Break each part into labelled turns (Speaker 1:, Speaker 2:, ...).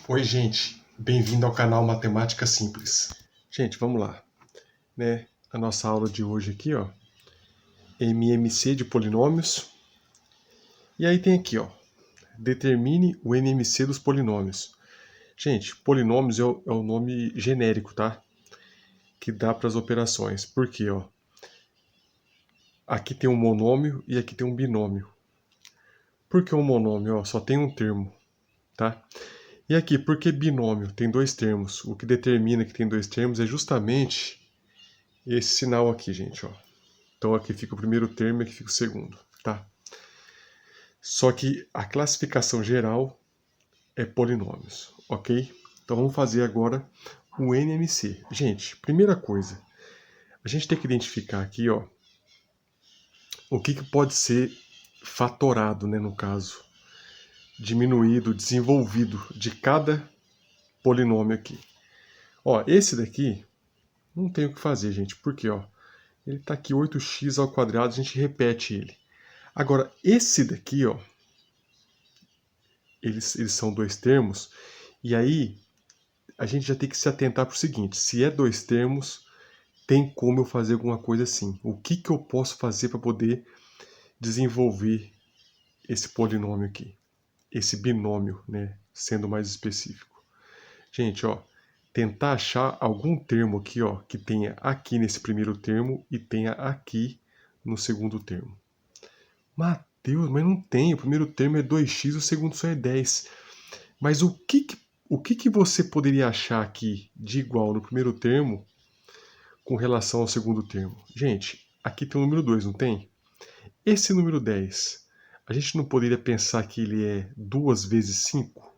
Speaker 1: Oi, gente. Bem-vindo ao canal Matemática Simples. Gente, vamos lá, né? A nossa aula de hoje aqui, ó, MMC de polinômios. E aí tem aqui, ó, determine o MMC dos polinômios. Gente, polinômios é o nome genérico, tá? Que dá para as operações. Por quê, ó? Aqui tem um monômio e aqui tem um binômio. Por que um monômio? Ó, só tem um termo, tá? E aqui, por que binômio? Tem dois termos. O que determina que tem dois termos é justamente esse sinal aqui, gente, ó. Então aqui fica o primeiro termo e aqui fica o segundo, tá? Só que a classificação geral é polinômios, ok? Então vamos fazer agora o NMC. Gente, primeira coisa, a gente tem que identificar aqui, ó, o que pode ser fatorado, né, no caso, diminuído, desenvolvido de cada polinômio aqui. Ó, esse daqui não tem o que fazer, gente, porque, ó, ele está aqui 8x ao quadrado, a gente repete ele. Agora, esse daqui, ó, eles são dois termos, e aí a gente já tem que se atentar para o seguinte: se é dois termos, tem como eu fazer alguma coisa assim. O que eu posso fazer para poder desenvolver esse polinômio aqui? Esse binômio, né? Sendo mais específico. Gente, ó, tentar achar algum termo aqui, ó, que tenha aqui nesse primeiro termo e tenha aqui no segundo termo. Mateus, mas não tem. O primeiro termo é 2x, o segundo só é 10. Mas o que você poderia achar aqui de igual no primeiro termo com relação ao segundo termo? Gente, aqui tem o número 2, não tem? Esse número 10, a gente não poderia pensar que ele é 2 vezes 5,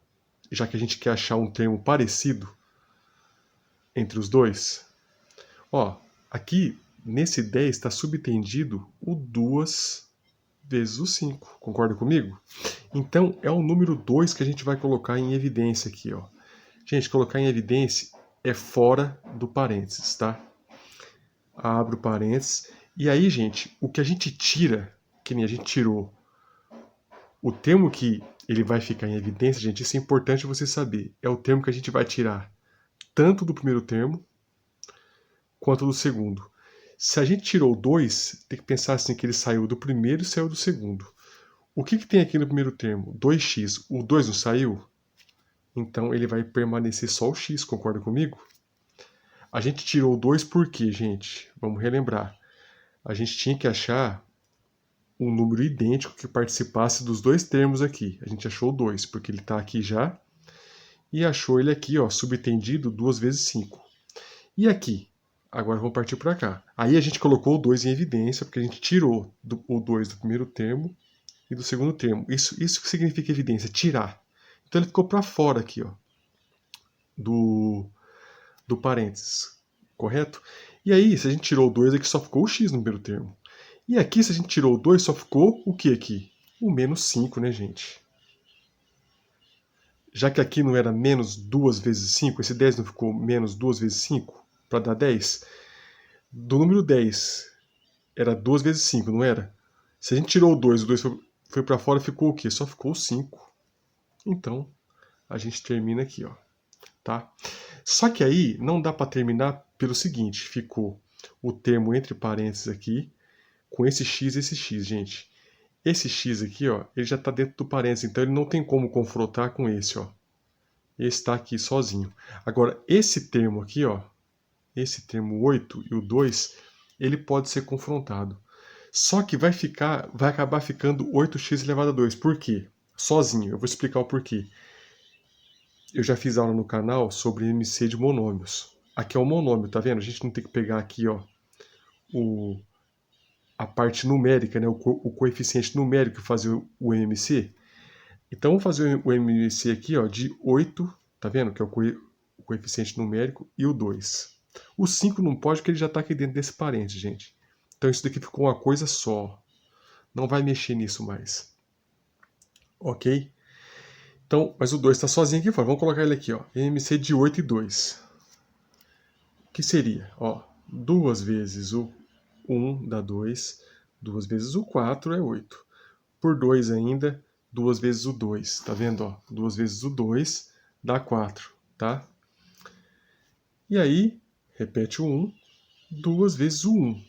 Speaker 1: já que a gente quer achar um termo parecido entre os dois? Ó, aqui nesse 10 está subtendido o 2 vezes o 5, concorda comigo? Então é o número 2 que a gente vai colocar em evidência aqui, ó. Gente, colocar em evidência é fora do parênteses, tá? Abro parênteses. E aí, gente, o que a gente tira, que nem a gente tirou, o termo que ele vai ficar em evidência, gente, isso é importante você saber. É o termo que a gente vai tirar tanto do primeiro termo quanto do segundo. Se a gente tirou 2, tem que pensar assim que ele saiu do primeiro e saiu do segundo. O que tem aqui no primeiro termo? 2x. O 2 não saiu? Então ele vai permanecer só o x, concorda comigo? A gente tirou o 2 por quê, gente? Vamos relembrar. A gente tinha que achar um número idêntico que participasse dos dois termos aqui. A gente achou o 2, porque ele está aqui já. E achou ele aqui, ó, subtendido 2 vezes 5. E aqui? Agora vamos partir para cá. Aí a gente colocou o 2 em evidência, porque a gente tirou o 2 do primeiro termo e do segundo termo. Isso que significa evidência, tirar. Então ele ficou para fora aqui, ó, do parênteses, correto? E aí, se a gente tirou o 2, aqui só ficou o x no primeiro termo. E aqui, se a gente tirou o 2, só ficou o que aqui? O menos 5, né, gente? Já que aqui não era menos 2 vezes 5, esse 10 não ficou menos 2 vezes 5 para dar 10? Do número 10 era 2 vezes 5, não era? Se a gente tirou o 2, o 2 foi para fora, ficou o quê? Só ficou o 5. Então, a gente termina aqui, ó, tá? Só que aí não dá para terminar pelo seguinte, ficou o termo entre parênteses aqui, com esse x e esse x, gente. Esse x aqui, ó, ele já está dentro do parênteses, então ele não tem como confrontar com esse, ó. Esse está aqui sozinho. Agora, esse termo aqui, ó, esse termo 8 e o 2, ele pode ser confrontado. Só que vai acabar ficando 8x elevado a 2. Por quê? Sozinho. Eu vou explicar o porquê. Eu já fiz aula no canal sobre MC de monômios. Aqui é o monômio, tá vendo? A gente não tem que pegar aqui, ó, a parte numérica, né, o coeficiente numérico e fazer o MMC. Então vamos fazer o MMC aqui, ó, de 8, tá vendo? Que é o coeficiente numérico, e o 2. O 5 não pode, porque ele já está aqui dentro desse parênteses, gente. Então isso daqui ficou uma coisa só. Não vai mexer nisso mais. Ok? Então, mas o 2 está sozinho aqui fora. Vamos colocar ele aqui, ó. MMC de 8 e 2. Que seria, ó, 2 vezes o 1 dá 2, 2 vezes o 4 é 8. Por 2 ainda, 2 vezes o 2. Tá vendo, ó? 2 vezes o 2 dá 4, tá? E aí, repete o 1, 2 vezes o 1.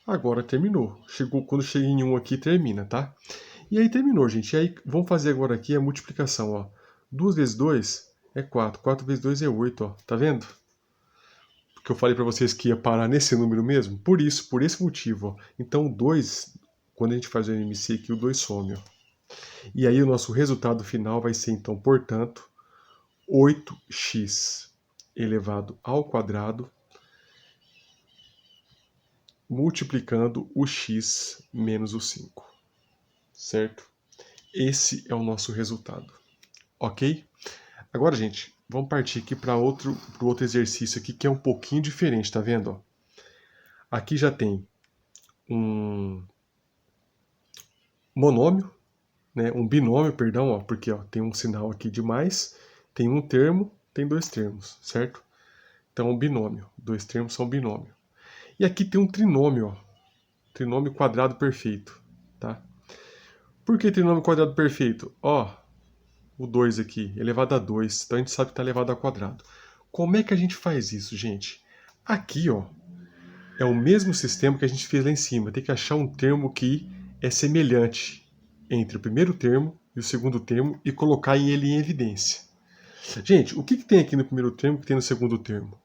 Speaker 1: Agora terminou. Quando chega em 1 aqui, termina, tá? E aí terminou, gente. E aí, vamos fazer agora aqui a multiplicação, ó. 2 vezes 2 é 4. 4 vezes 2 é 8, ó. Tá vendo? Porque eu falei para vocês que ia parar nesse número mesmo. Por isso, por esse motivo, ó. Então, o 2, quando a gente faz o NMC aqui, o 2 some, ó. E aí, o nosso resultado final vai ser, então, portanto, 8x elevado ao quadrado multiplicando o x menos o 5, certo? Esse é o nosso resultado, ok? Agora, gente, vamos partir aqui para outro exercício aqui que é um pouquinho diferente, tá vendo? Ó? Aqui já tem um monômio, né? Um binômio, perdão, ó, porque ó, tem um sinal aqui de mais, tem um termo, tem dois termos, certo? Então, um binômio, dois termos são binômio. E aqui tem um trinômio, ó, trinômio quadrado perfeito, tá? Por que trinômio quadrado perfeito? Ó, o 2 aqui, elevado a 2, então a gente sabe que está elevado ao quadrado. Como é que a gente faz isso, gente? Aqui, ó, é o mesmo sistema que a gente fez lá em cima. Tem que achar um termo que é semelhante entre o primeiro termo e o segundo termo e colocar ele em evidência. Gente, o que tem aqui no primeiro termo que tem no segundo termo?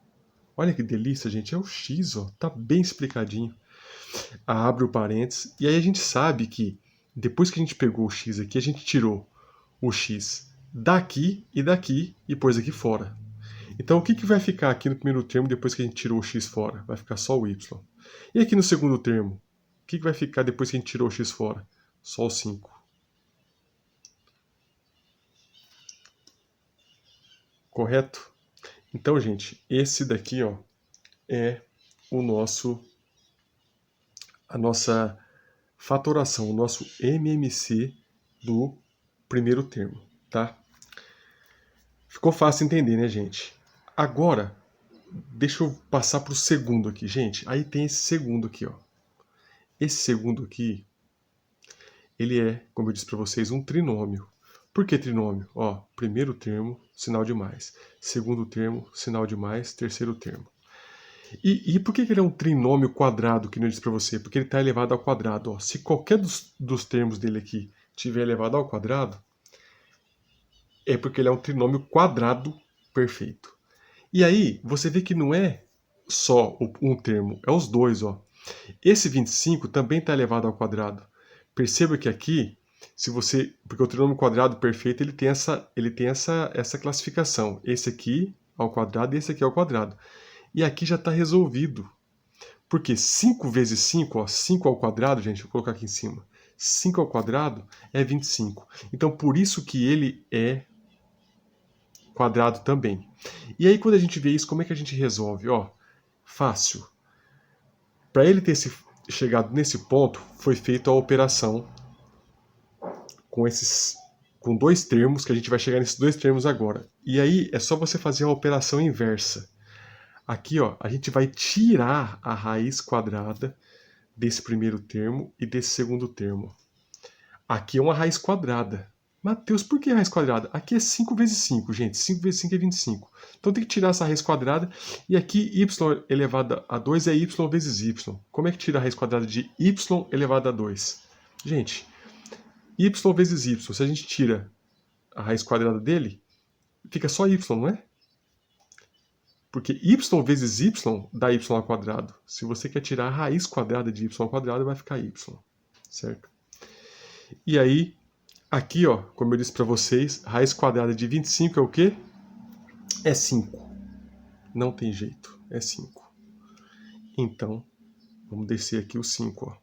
Speaker 1: Olha que delícia, gente, é o x, ó, tá bem explicadinho. Abre o parênteses, e aí a gente sabe que depois que a gente pegou o x aqui, a gente tirou o x daqui e pôs aqui fora. Então o que vai ficar aqui no primeiro termo depois que a gente tirou o x fora? Vai ficar só o y. E aqui no segundo termo? O que vai ficar depois que a gente tirou o x fora? Só o 5. Correto? Então, gente, esse daqui, ó, é a nossa fatoração, o nosso MMC do primeiro termo, tá? Ficou fácil entender, né, gente? Agora, deixa eu passar para o segundo aqui, gente. Aí tem esse segundo aqui, ó. Esse segundo aqui, ele é, como eu disse para vocês, um trinômio. Por que trinômio? Ó, primeiro termo, sinal de mais. Segundo termo, sinal de mais. Terceiro termo. E por que ele é um trinômio quadrado, que eu disse para você? Porque ele está elevado ao quadrado. Ó. Se qualquer dos termos dele aqui tiver elevado ao quadrado, é porque ele é um trinômio quadrado perfeito. E aí, você vê que não é só um termo, é os dois, ó. Esse 25 também está elevado ao quadrado. Perceba que aqui, se você, porque o trinômio quadrado perfeito ele tem essa classificação. Esse aqui ao quadrado e esse aqui ao quadrado. E aqui já está resolvido. Porque 5 vezes 5, ó, 5 ao quadrado, gente, vou colocar aqui em cima. 5 ao quadrado é 25. Então, por isso que ele é quadrado também. E aí, quando a gente vê isso, como é que a gente resolve? Ó, fácil. Para ele ter chegado nesse ponto, foi feita a operação com dois termos, que a gente vai chegar nesses dois termos agora. E aí é só você fazer a operação inversa. Aqui, ó, a gente vai tirar a raiz quadrada desse primeiro termo e desse segundo termo. Aqui é uma raiz quadrada. Mateus, por que raiz quadrada? Aqui é 5 vezes 5, gente. 5 vezes 5 é 25. Então tem que tirar essa raiz quadrada. E aqui y elevado a 2 é y vezes y. Como é que tira a raiz quadrada de y elevado a 2? Gente, y vezes y. Se a gente tira a raiz quadrada dele, fica só y, não é? Porque y vezes y dá y ao quadrado. Se você quer tirar a raiz quadrada de y ao quadrado, vai ficar y. Certo? E aí, aqui, ó, como eu disse para vocês, raiz quadrada de 25 é o quê? É 5. Não tem jeito, é 5. Então, vamos descer aqui o 5, ó.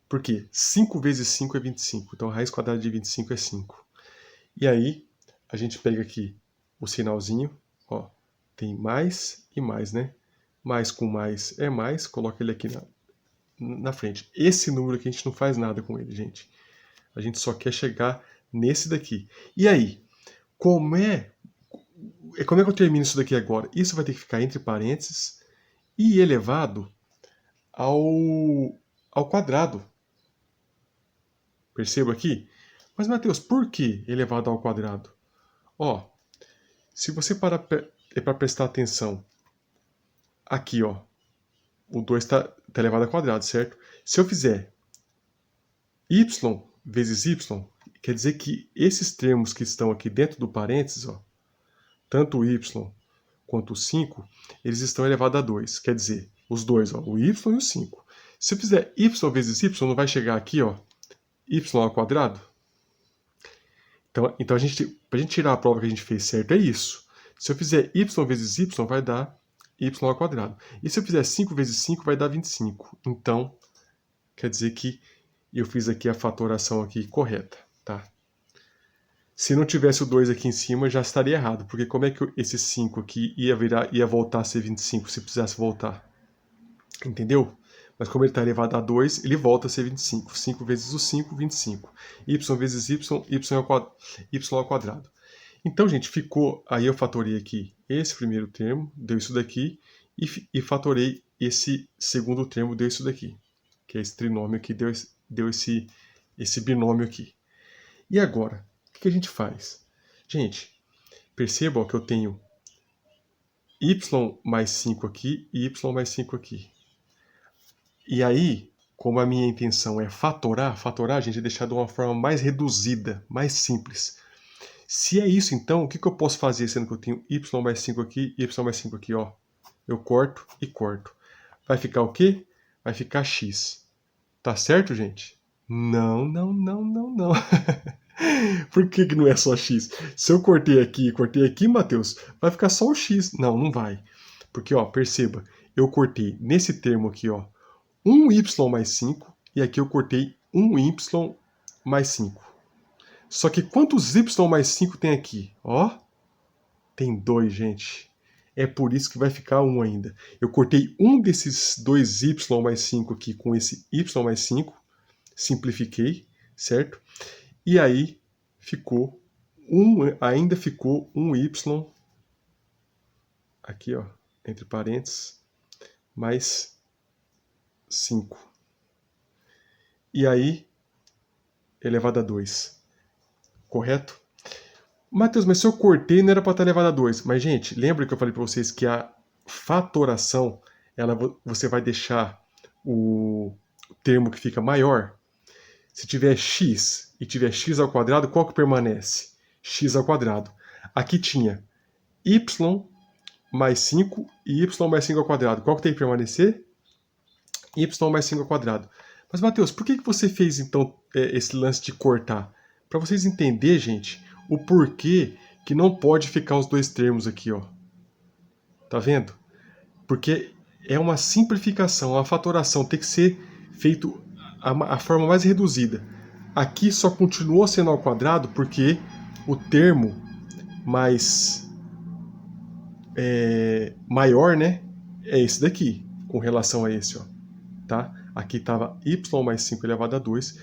Speaker 1: Por quê? 5 vezes 5 é 25. Então, a raiz quadrada de 25 é 5. E aí, a gente pega aqui o sinalzinho, ó. Tem mais e mais, né? Mais com mais é mais, coloca ele aqui na frente. Esse número aqui a gente não faz nada com ele, gente. A gente só quer chegar nesse daqui. E aí, como é que eu termino isso daqui agora? Isso vai ter que ficar entre parênteses e elevado ao quadrado. Perceba aqui? Mas, Mateus, por que elevado ao quadrado? Ó, Se você parar para prestar atenção, aqui, ó, o 2 está elevado ao quadrado, certo? Se eu fizer y vezes y, quer dizer que esses termos que estão aqui dentro do parênteses, ó, tanto o y quanto o 5, eles estão elevados a 2. Quer dizer, os dois, ó, o y e o 5. Se eu fizer y vezes y, não vai chegar aqui, ó, y ao quadrado? Então para a gente tirar a prova que a gente fez certo, é isso. Se eu fizer y vezes y, vai dar y ao quadrado. E se eu fizer 5 vezes 5, vai dar 25. Então, quer dizer que eu fiz aqui a fatoração aqui correta, tá? Se não tivesse o 2 aqui em cima, já estaria errado, porque como é que esse 5 aqui ia voltar a ser 25 se precisasse voltar? Entendeu? Mas como ele está elevado a 2, ele volta a ser 25. 5 vezes o 5, 25. Y vezes y, y ao quadrado. Então, gente, ficou... Aí eu fatorei aqui esse primeiro termo, deu isso daqui, e fatorei esse segundo termo, deu isso daqui. Que é esse trinômio aqui, deu esse binômio aqui. E agora, o que a gente faz? Gente, perceba que eu tenho y mais 5 aqui e y mais 5 aqui. E aí, como a minha intenção é fatorar, gente, é deixar de uma forma mais reduzida, mais simples. Se é isso, então, o que eu posso fazer, sendo que eu tenho y mais 5 aqui e y mais 5 aqui, ó? Eu corto e corto. Vai ficar o quê? Vai ficar x. Tá certo, gente? Não, não, não, não, não. Por que não é só x? Se eu cortei aqui, Matheus, vai ficar só o x. Não, não vai. Porque, ó, perceba, eu cortei nesse termo aqui, ó, 1y mais 5, e aqui eu cortei 1y mais 5. Só que quantos y mais 5 tem aqui? Ó, tem 2, gente. É por isso que vai ficar 1 ainda. Eu cortei um desses 2y mais 5 aqui com esse y mais 5, simplifiquei, certo? E aí ficou ainda ficou um y, aqui ó, entre parênteses, mais 5. E aí, elevado a 2. Correto? Matheus, mas se eu cortei não era para estar elevado a 2. Mas, gente, lembra que eu falei para vocês que a fatoração, você vai deixar o termo que fica maior? Se tiver x e tiver x ao quadrado, qual que permanece? X ao quadrado. Aqui tinha y mais 5 e y mais 5 ao quadrado. Qual que tem que permanecer? Y mais 5 ao quadrado. Mas, Matheus, por que você fez, então, esse lance de cortar? Para vocês entenderem, gente, o porquê que não pode ficar os dois termos aqui, ó. Tá vendo? Porque é uma simplificação, a fatoração tem que ser feito a forma mais reduzida. Aqui só continuou sendo ao quadrado porque o termo mais maior, né, é esse daqui, com relação a esse, ó. Tá? Aqui estava y mais 5 elevado a 2,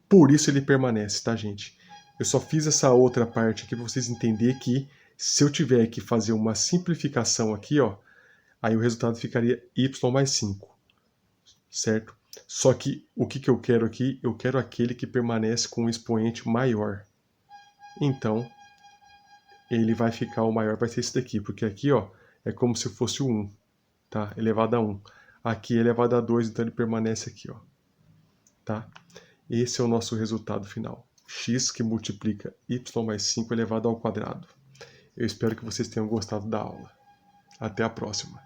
Speaker 1: por isso ele permanece, tá, gente? Eu só fiz essa outra parte aqui para vocês entenderem que se eu tiver que fazer uma simplificação aqui, ó, aí o resultado ficaria y mais 5, certo? Só que o que eu quero aqui? Eu quero aquele que permanece com um expoente maior. Então, ele vai ficar, o maior vai ser esse daqui, porque aqui, ó, é como se fosse o 1, tá? Elevado a 1. Aqui é elevado a 2, então ele permanece aqui, ó, tá? Esse é o nosso resultado final. X que multiplica y mais 5 elevado ao quadrado. Eu espero que vocês tenham gostado da aula. Até a próxima.